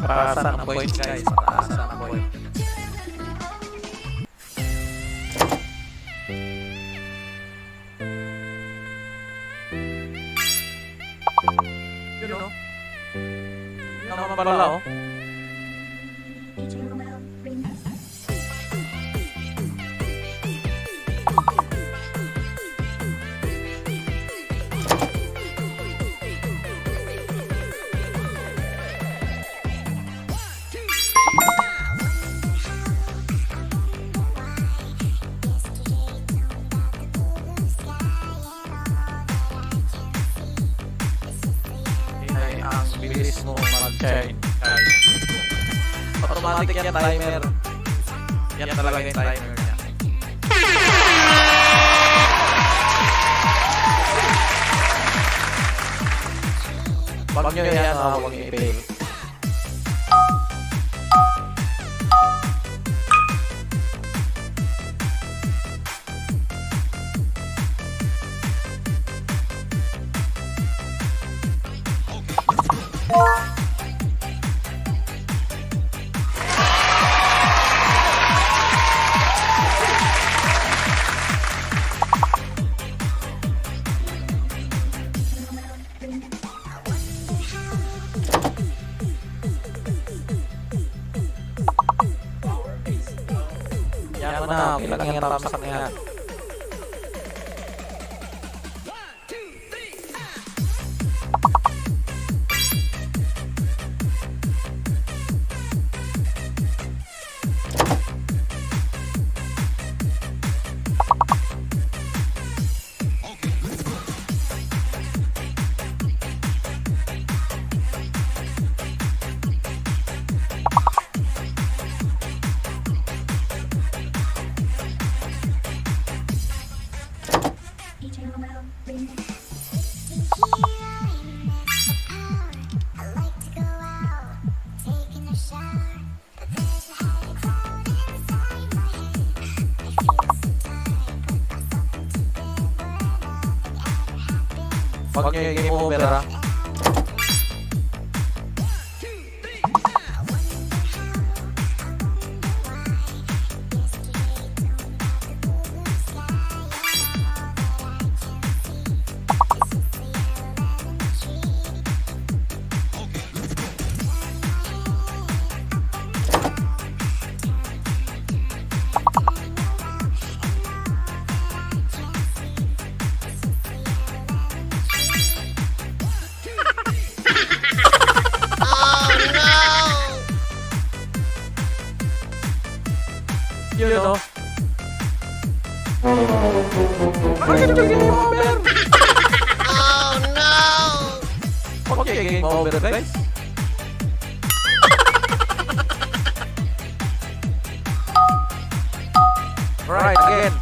Pataasan ang point guys, pataasan ang point. Yun o. Yun naman pala o. Bilis mo mag-chain guys. Automatic yan timer. Yan talaga yung timer niya. Pag nyo yan, huwag nyo i-fail. Yan mo na, okay lang yan, tamsak na yan. Huwag nyo yung game over ha. Yun o. Bakit yung game over? Oh no! Okay, game over guys. Right, again.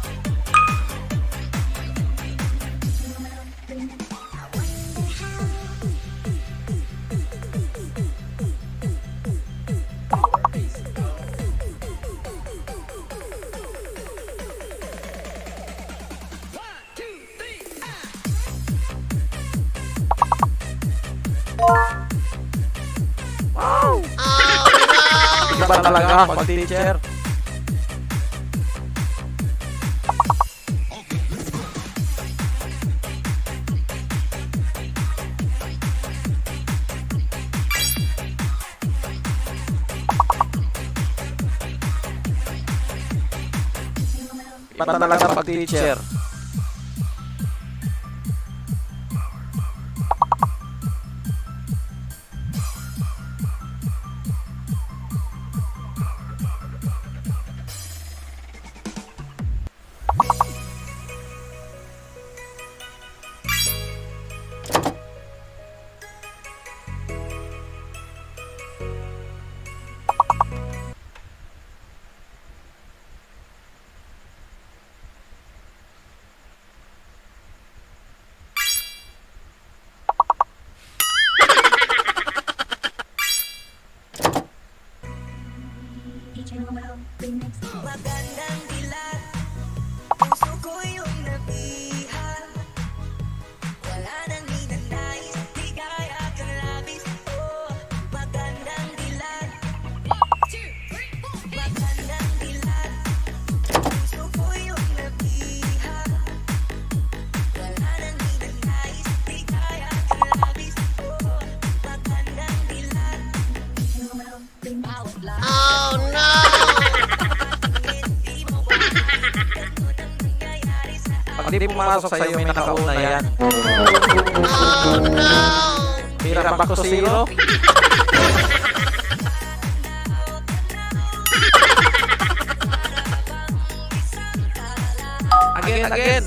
Wow! Oh, no! Iba talaga pag teacher. Iba talaga pag teacher. Magandang dilag, puso ko yung nabihag. Wala nang ninanais, di kaya kang labis. Oh, magandang dilag. 1, 2, 3, 4. Magandang dilag, puso ko yung nabihag. Wala nang ninanais, di kaya kang labis. Oh, magandang dilag. Oh no! Pag di pumasok sa'yo, may nakauna yan. Oh no! Pira back to zero. Again.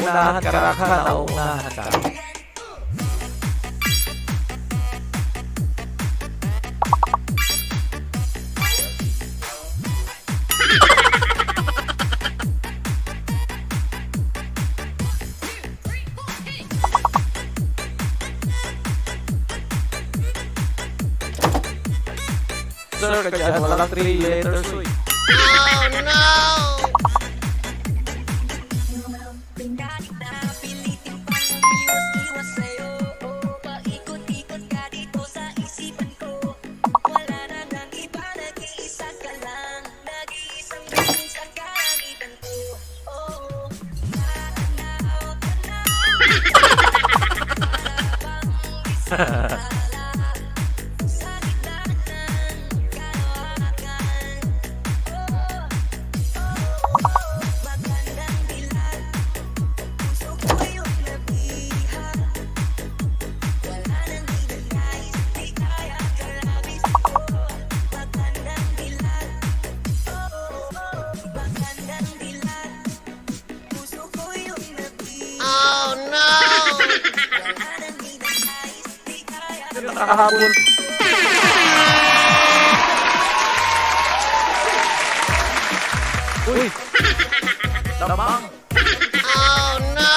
Nauunahan ka. sir, kaya walang 3 letters, uy. Oh no! Kahit na pilitin pang umiwas-iwas sa'yo, paikot-ikot ka dito sa isipan ko. Wala na nang iba, nag-iisa ka lang, nag-iisang beses ang kalangitan ko. Oh, tanaw, sa gitna ng kalawakan. Magandang dilag, puso ko yung nabiha. Wala nang ninanais, di kaya kalabis ko. Magandang dilag, magandang dilag, puso ko yung nabiha. Oh no! Wala nang ninanais, di kaya Nakahabol. Uy! Lamang! Oh no!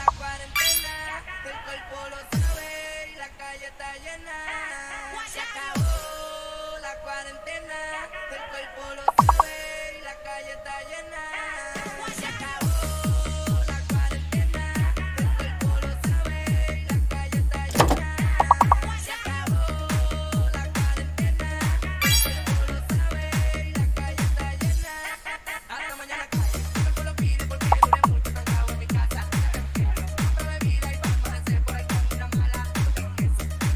La cuarentena, el cuerpo lo sabe y la calle está llena. Se acabó la cuarentena, el cuerpo lo sabe y la calle está llena. Se acabó la cuarentena, el cuerpo lo sabe y la calle está llena. Se acabó la cuarentena, el cuerpo lo sabe y la calle está llena. Hasta mañana calle, el cuerpo lo pide porque duré mucho cagado en mi casa. Bebida y vamos a hacer por ahí con una mala.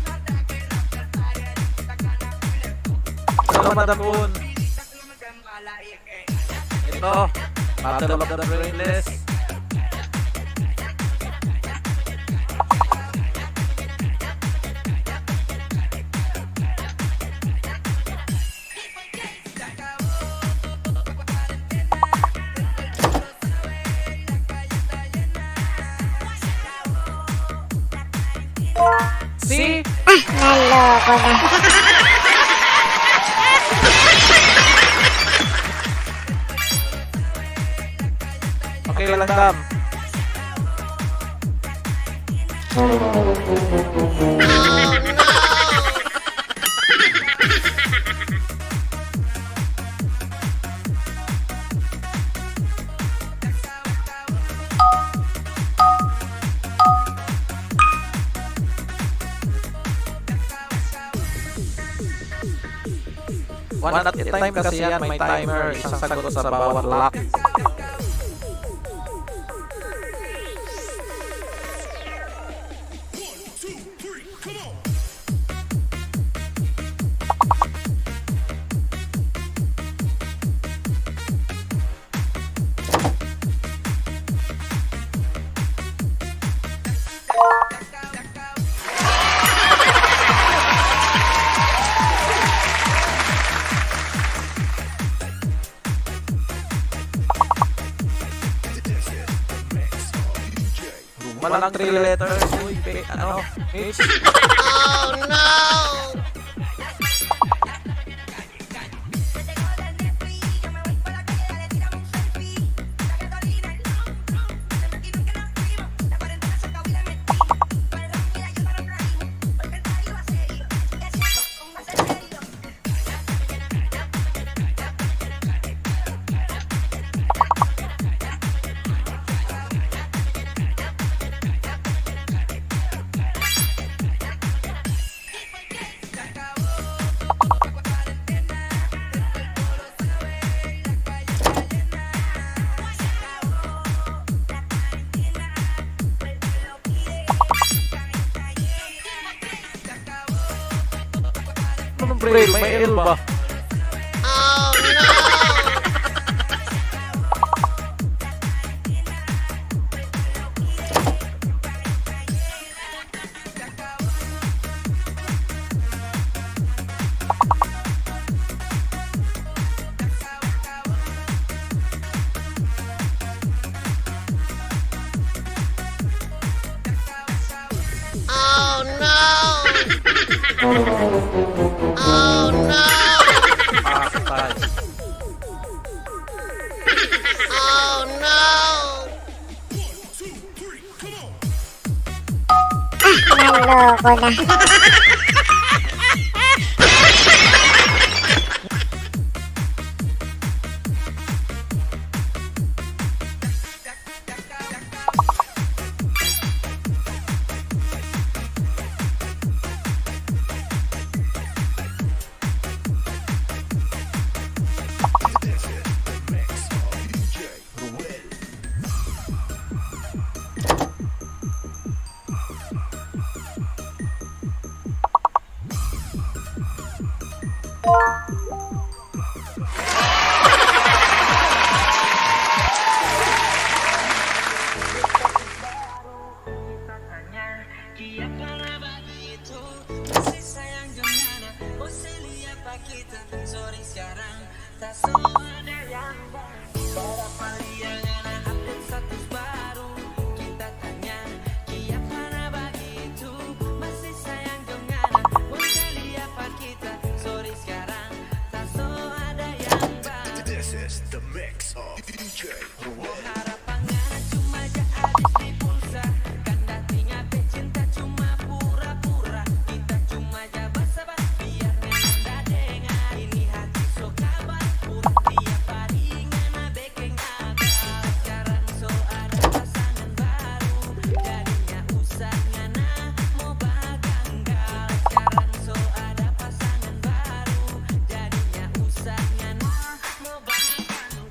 Nada que no te pare, esta cana y le Salamat Apun. pilitas no me quedan mala y es que Ito, Battle of the Brainless. See? Naloko na. Okay lang, Dam. One at a time kasi yan, may timer, isang sagot sa bawat lock. Walang 3 letters. Uy, ano? Mitch? oh no! April, May Elba. Patay. Naloko na. Sorry sekarang tak semua ada yang baru. Berapa yang anak update status baru. Kita tanya Kia mana begitu. Masih sayang dengan mau kali apa kita. Sorry sekarang tak semua ada yang baru. This is the mix of DJ Ruel. Harapannya cuma habis di pulsa. Kandatinya pecinta cuma pura-pura. Kita cuma basa-basi biar nggak dengar. Ini hati so kabar pura tiap hari ngana bekeng akal. Sekarang so ada pasangan baru. Jadinya usah ngana mau baganggal. Sekarang so ada pasangan baru. Jadinya usah ngana mau baganggal.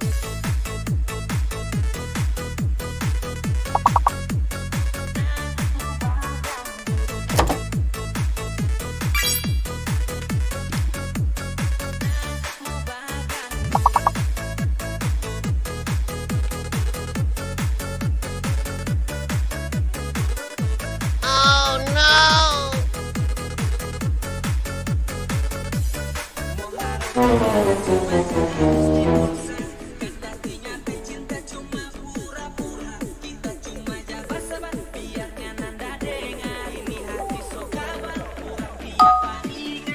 Kandatinya pecinta cuma pura-pura. Kita cuma basa-basi biar nggak dengar. Ini hati so kabar pura tiap hari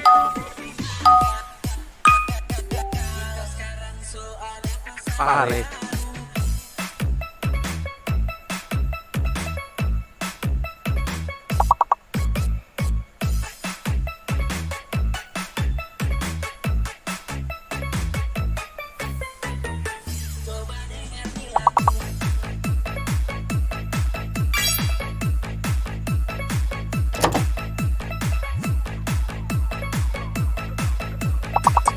kita sekarang so ada pasangan. Pare. Coba dengar nih lagu.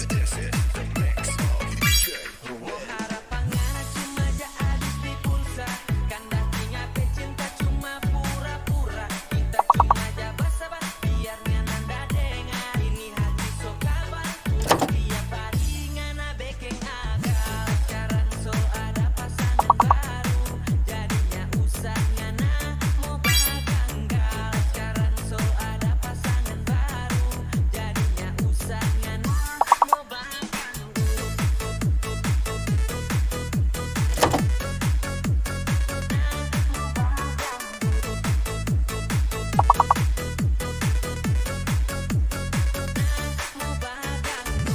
This is the mix of DJ Ruel. Harapannya cuma habis di pulsa. Kandatinya pecinta cuma pura-pura. Kita cuma basa-basi biar nggak dengar. Ini hati so kabar pura tiap hari ngana bekeng akal. Sekarang so ada pasangan baru. Jadinya usah ngana mau baganggal. Sekarang so ada pasangan baru. Jadinya usah ngana mau baganggal. Mau baganggal.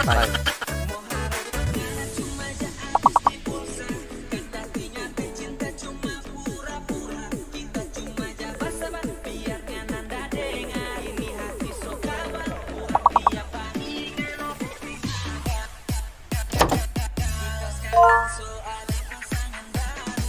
Patay. Cuma habis di pulsa. Kandatinya pecinta cuma pura-pura. Kita cuma basa-basi biar nggak dengar. Ini hati so kabar pura tiap hari kita sekarang so ada pasangan baru.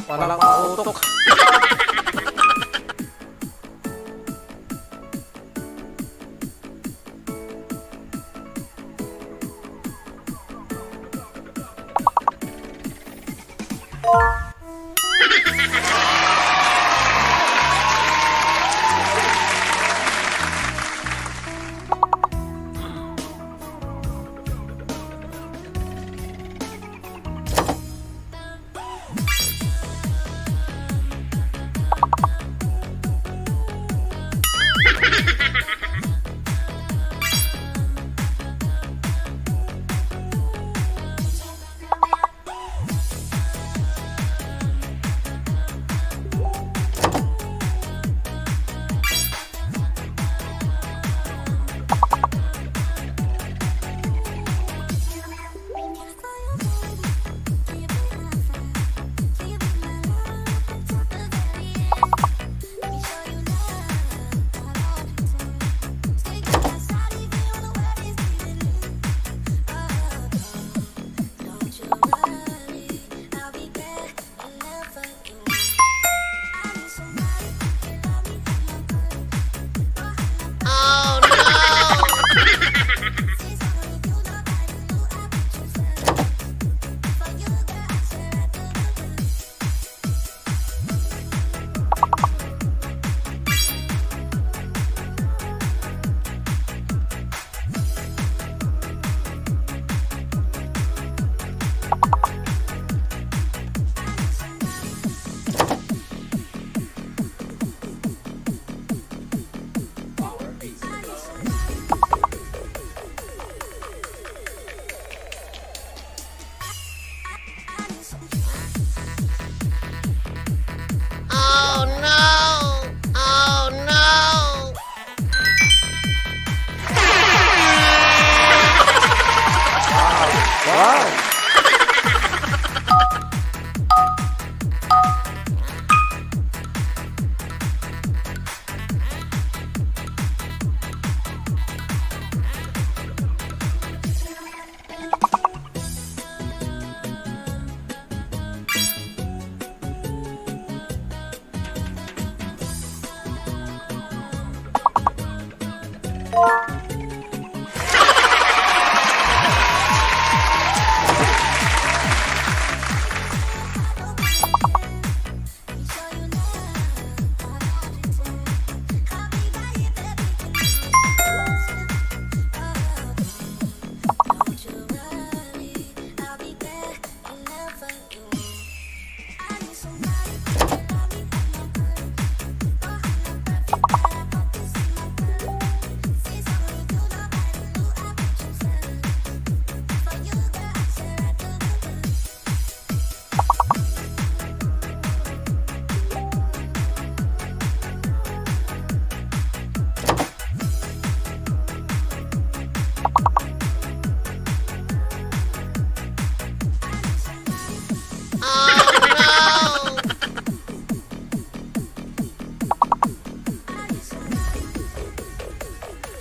Walang mautok.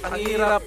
Ang hirap.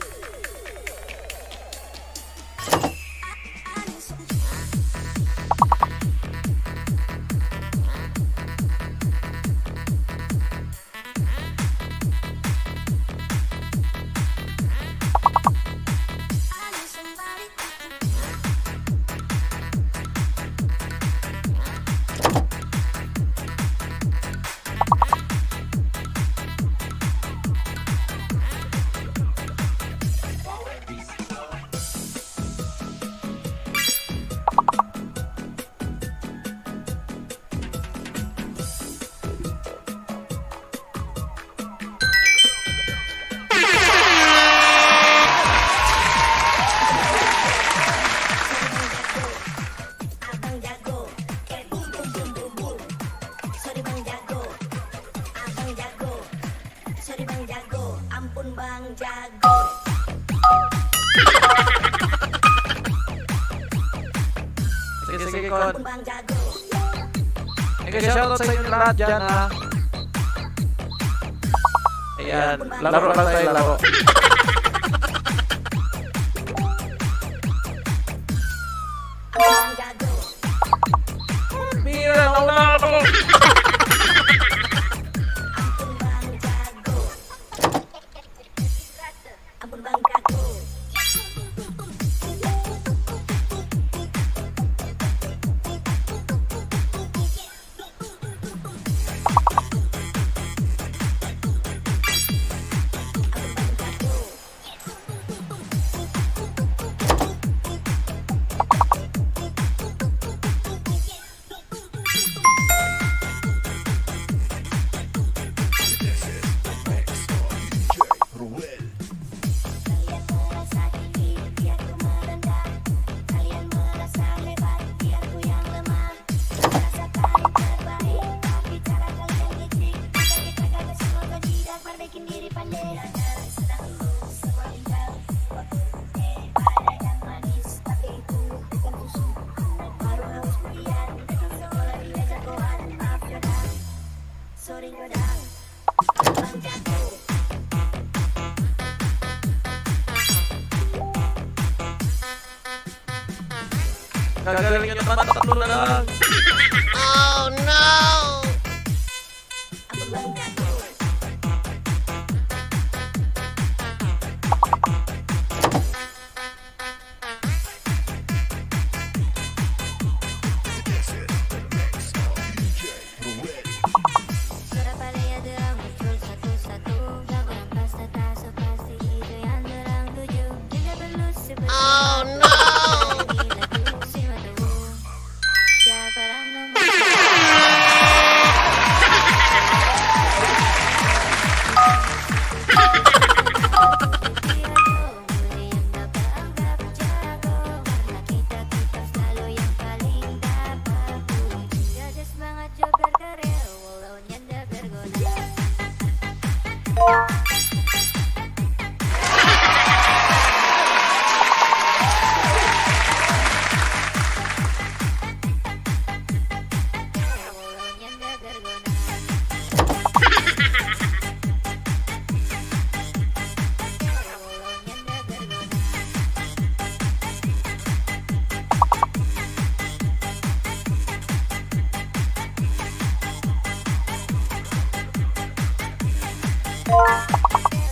Sige, Kon. Nag-shoutout sa inyo lahat dyan, ha. Ayan, laro lang tayo, laro. Mira, nauna ako! This is the mix of DJ Ruel. Sorry, go down. Gagaling nyo naman, tatlo na lang. This is the mix of DJ Ruel. Sudah pada derang muncul satu-satu. Lagu yang pas tak sepasti itu yang derang tuju. Tidak perlu sebut. Oh no. Gila tuh si matu. Siapa yang nomor? Semangat coba berkarya, walau nyanda berguna. Walau nyanda berguna. Walau nyanda berguna.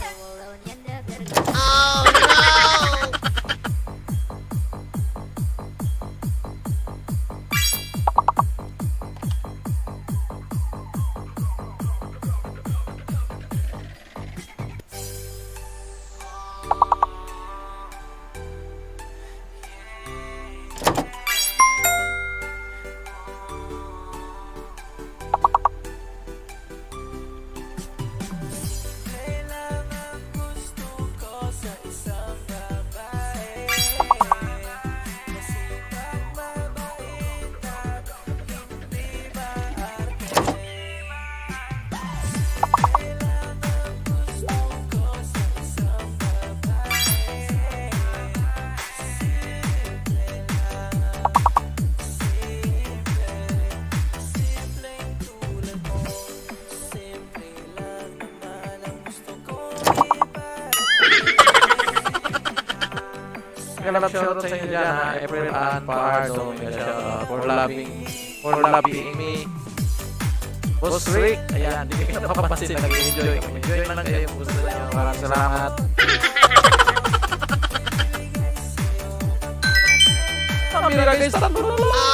Walau nyanda berguna. Kalap shoutout sa inyo dyan ha. April Ann Pardo. For loving me. Boss Rick. Ayan, hindi kayo napapansin. Nag-enjoy. Enjoy lang kayo. Gusto nyo. Maraming salamat. Kamira guys, tatlo na lang.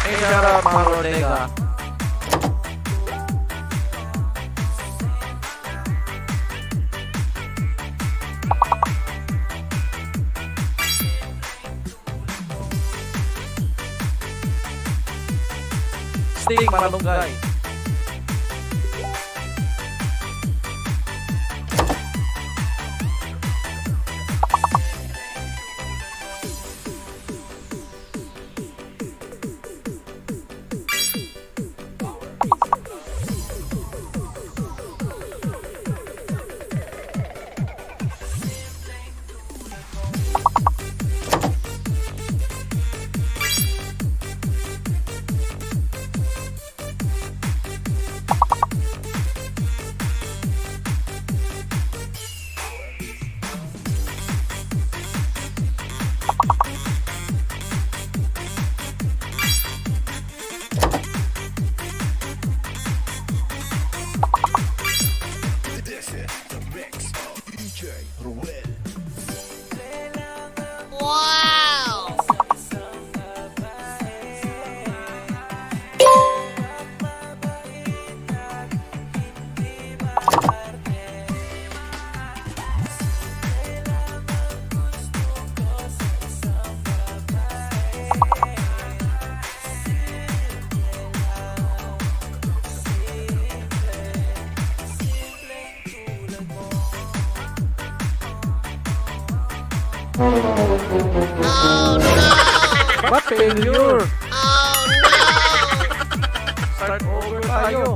Hey, shout out mga Rodega. Sting Malunggay. What failure? Oh no! Start over tayo.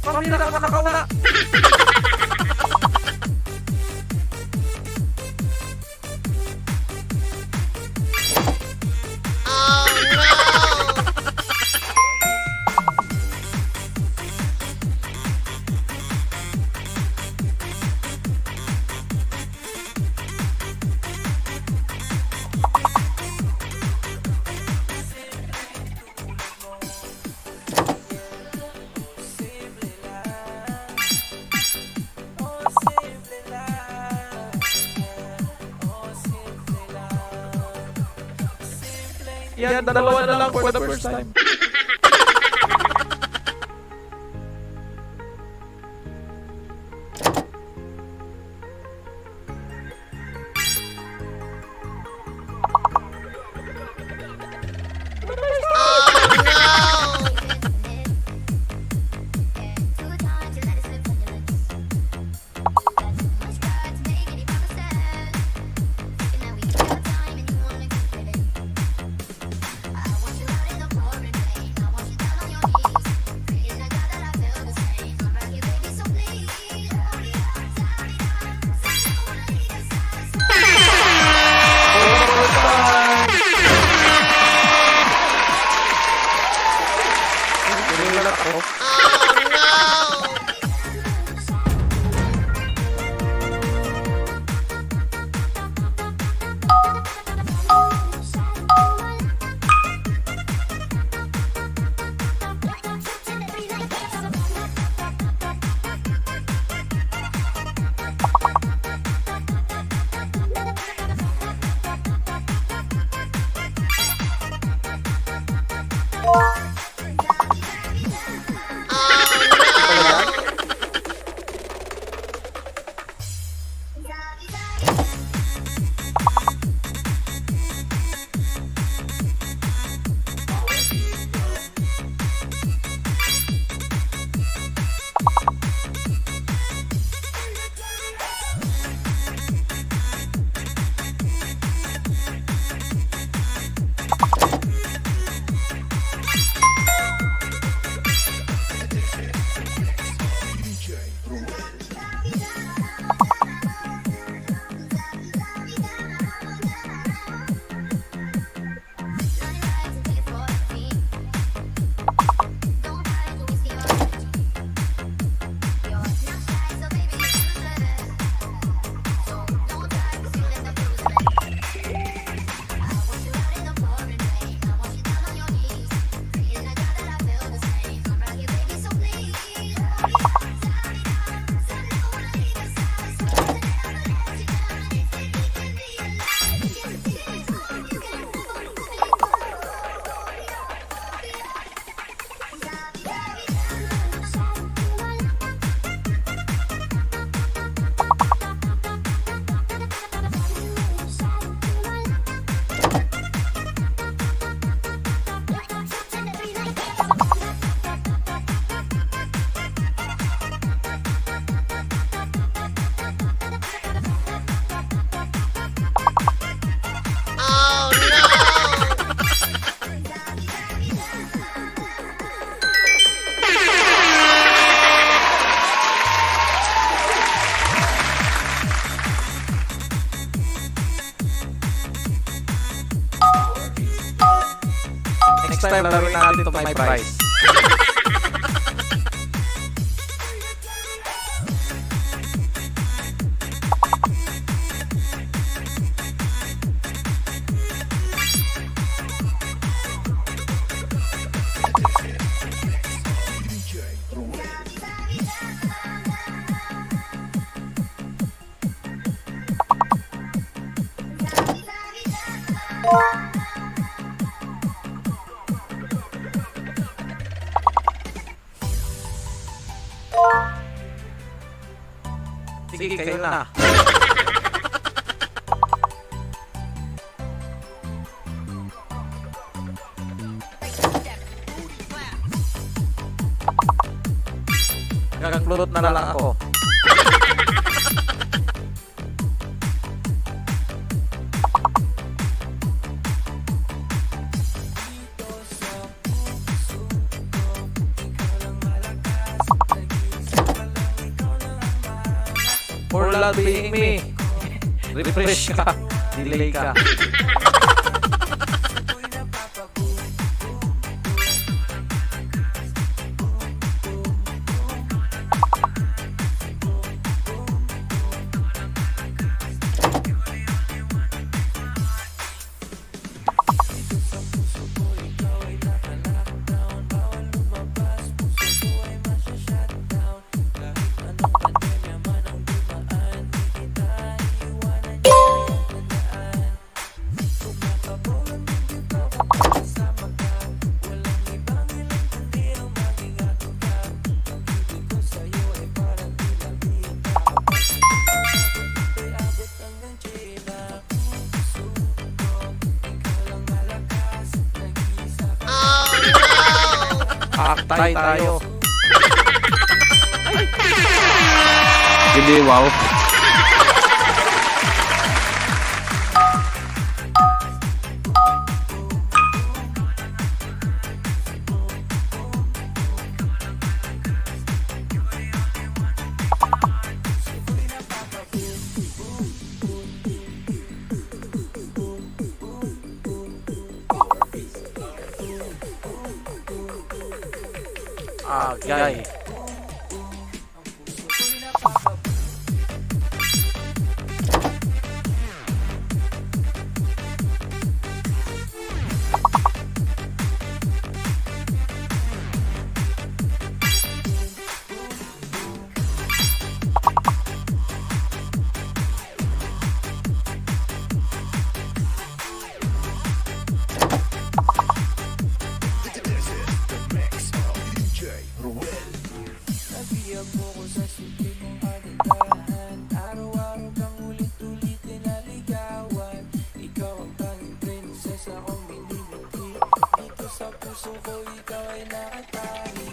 Pamira ka nakawala. Yan, dalawa na lang for the first time. Next time, laruin natin to my price. sige, kayo na. Nakaklurot na lang ako. For loving me. Refresh ka. Delay ka. Aktay tayo. Hindi, wow. Agay. This is the mix of DJ Ruel. Nabiyag mo ko sa simple mong kagandahan. Araw-araw kang ulit-ulitin naligawan. Ikaw ang tanging princess akong minimiti. Dito sa puso ko ikaw ay nakatali.